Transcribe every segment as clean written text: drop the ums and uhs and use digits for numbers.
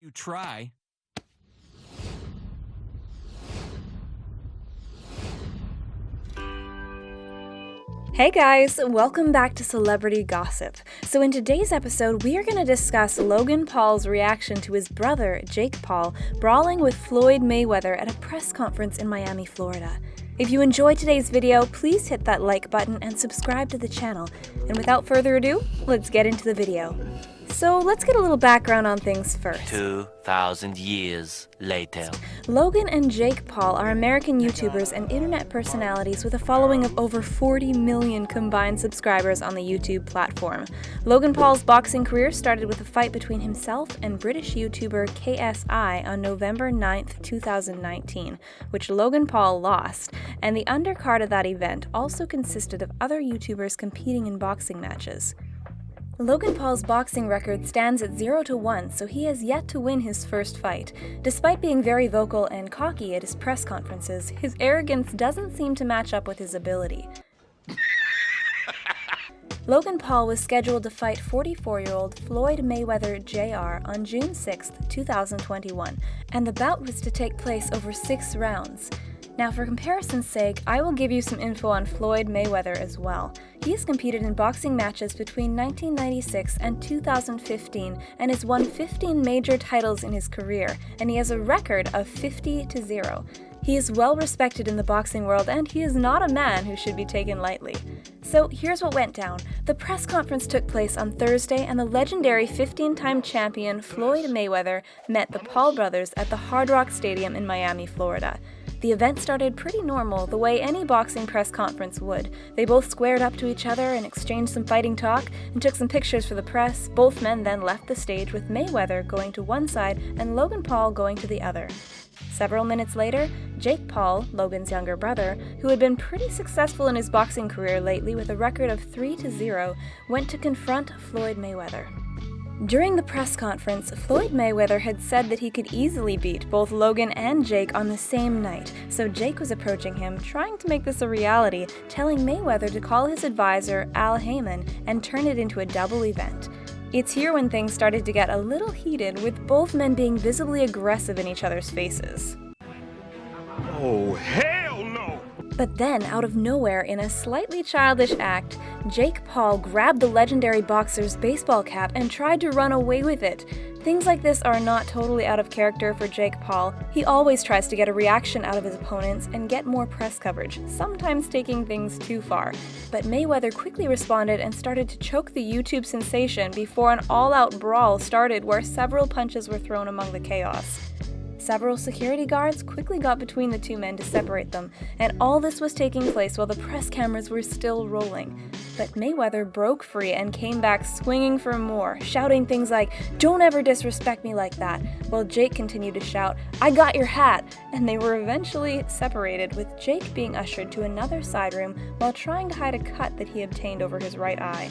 You try. Hey guys, welcome back to Celebrity Gossip. So in today's episode, we are going to discuss Logan Paul's reaction to his brother, Jake Paul, brawling with Floyd Mayweather at a press conference in Miami, Florida. If you enjoyed today's video, please hit that like button and subscribe to the channel. And without further ado, let's get into the video. So let's get a little background on things first. 2,000 years later. Logan and Jake Paul are American YouTubers and internet personalities with a following of over 40 million combined subscribers on the YouTube platform. Logan Paul's boxing career started with a fight between himself and British YouTuber KSI on November 9th, 2019, which Logan Paul lost, and the undercard of that event also consisted of other YouTubers competing in boxing matches. Logan Paul's boxing record stands at 0-1, so he has yet to win his first fight. Despite being very vocal and cocky at his press conferences, his arrogance doesn't seem to match up with his ability. Logan Paul was scheduled to fight 44-year-old Floyd Mayweather Jr. on June 6, 2021, and the bout was to take place over 6 rounds. Now, for comparison's sake, I will give you some info on Floyd Mayweather as well. He has competed in boxing matches between 1996 and 2015 and has won 15 major titles in his career, and he has a record of 50-0. He is well respected in the boxing world, and he is not a man who should be taken lightly. So here's what went down. The press conference took place on Thursday, and the legendary 15-time champion Floyd Mayweather met the Paul brothers at the Hard Rock Stadium in Miami, Florida. The event started pretty normal, the way any boxing press conference would. They both squared up to each other and exchanged some fighting talk and took some pictures for the press. Both men then left the stage with Mayweather going to one side and Logan Paul going to the other. Several minutes later, Jake Paul, Logan's younger brother, who had been pretty successful in his boxing career lately with a record of 3-0, went to confront Floyd Mayweather. During the press conference, Floyd Mayweather had said that he could easily beat both Logan and Jake on the same night, so Jake was approaching him, trying to make this a reality, telling Mayweather to call his advisor, Al Heyman, and turn it into a double event. It's here when things started to get a little heated, with both men being visibly aggressive in each other's faces. Oh, hell no! But then, out of nowhere, in a slightly childish act, Jake Paul grabbed the legendary boxer's baseball cap and tried to run away with it. Things like this are not totally out of character for Jake Paul. He always tries to get a reaction out of his opponents and get more press coverage, sometimes taking things too far. But Mayweather quickly responded and started to choke the YouTube sensation before an all-out brawl started where several punches were thrown among the chaos. Several security guards quickly got between the two men to separate them, and all this was taking place while the press cameras were still rolling. But Mayweather broke free and came back swinging for more, shouting things like, "Don't ever disrespect me like that," while Jake continued to shout, "I got your hat," and they were eventually separated, with Jake being ushered to another side room while trying to hide a cut that he obtained over his right eye.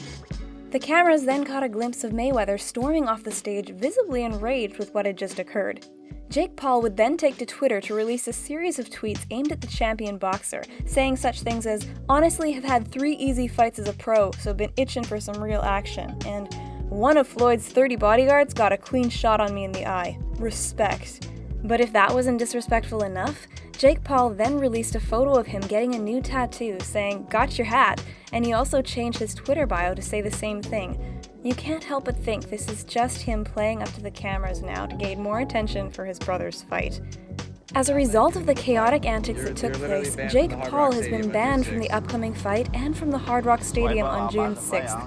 The cameras then caught a glimpse of Mayweather storming off the stage, visibly enraged with what had just occurred. Jake Paul would then take to Twitter to release a series of tweets aimed at the champion boxer, saying such things as, "Honestly have had 3 easy fights as a pro, so been itching for some real action," and "One of Floyd's 30 bodyguards got a clean shot on me in the eye. Respect." But if that wasn't disrespectful enough, Jake Paul then released a photo of him getting a new tattoo saying, "Got your hat," and he also changed his Twitter bio to say the same thing. You can't help but think this is just him playing up to the cameras now to gain more attention for his brother's fight. As a result of the chaotic antics that took place, Jake Paul has been banned from the upcoming fight and from the Hard Rock Stadium on June 6th.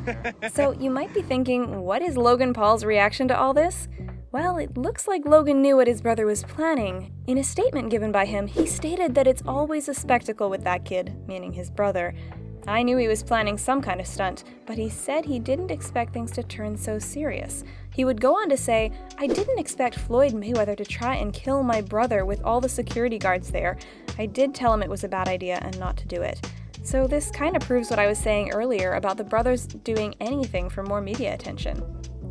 So you might be thinking, what is Logan Paul's reaction to all this? Well, it looks like Logan knew what his brother was planning. In a statement given by him, he stated that it's always a spectacle with that kid, meaning his brother. I knew he was planning some kind of stunt, but he said he didn't expect things to turn so serious. He would go on to say, "I didn't expect Floyd Mayweather to try and kill my brother with all the security guards there. I did tell him it was a bad idea and not to do it." So this kind of proves what I was saying earlier about the brothers doing anything for more media attention.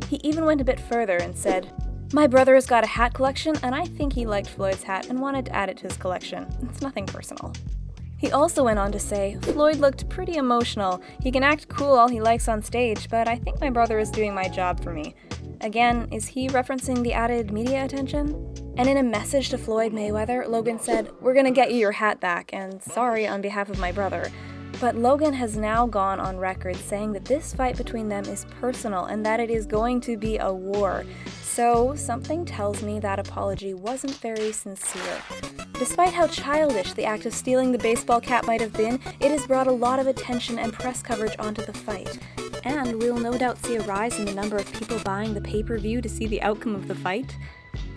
He even went a bit further and said, "My brother has got a hat collection, and I think he liked Floyd's hat and wanted to add it to his collection. It's nothing personal." He also went on to say, "Floyd looked pretty emotional. He can act cool all he likes on stage, but I think my brother is doing my job for me." Again, is he referencing the added media attention? And in a message to Floyd Mayweather, Logan said, "We're gonna get you your hat back, and sorry on behalf of my brother." But Logan has now gone on record saying that this fight between them is personal and that it is going to be a war. So something tells me that apology wasn't very sincere. Despite how childish the act of stealing the baseball cap might have been, it has brought a lot of attention and press coverage onto the fight. And we'll no doubt see a rise in the number of people buying the pay-per-view to see the outcome of the fight.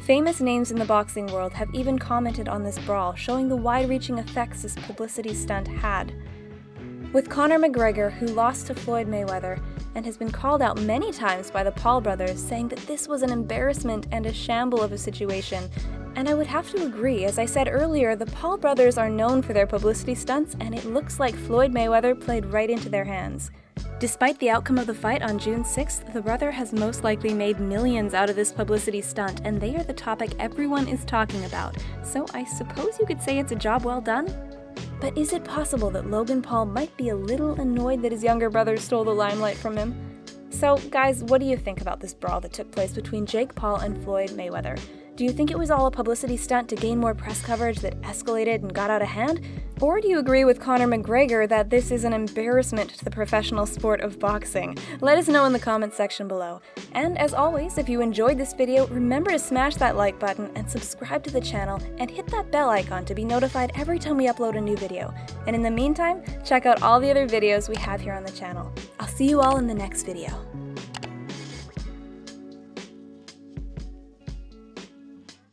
Famous names in the boxing world have even commented on this brawl, showing the wide-reaching effects this publicity stunt had. With Conor McGregor, who lost to Floyd Mayweather, and has been called out many times by the Paul brothers, saying that this was an embarrassment and a shamble of a situation. And I would have to agree. As I said earlier, the Paul brothers are known for their publicity stunts, and it looks like Floyd Mayweather played right into their hands. Despite the outcome of the fight on June 6th, the brother has most likely made millions out of this publicity stunt, and they are the topic everyone is talking about. So I suppose you could say it's a job well done? But is it possible that Logan Paul might be a little annoyed that his younger brother stole the limelight from him? So, guys, what do you think about this brawl that took place between Jake Paul and Floyd Mayweather? Do you think it was all a publicity stunt to gain more press coverage that escalated and got out of hand? Or do you agree with Conor McGregor that this is an embarrassment to the professional sport of boxing? Let us know in the comments section below. And as always, if you enjoyed this video, remember to smash that like button and subscribe to the channel and hit that bell icon to be notified every time we upload a new video. And in the meantime, check out all the other videos we have here on the channel. I'll see you all in the next video.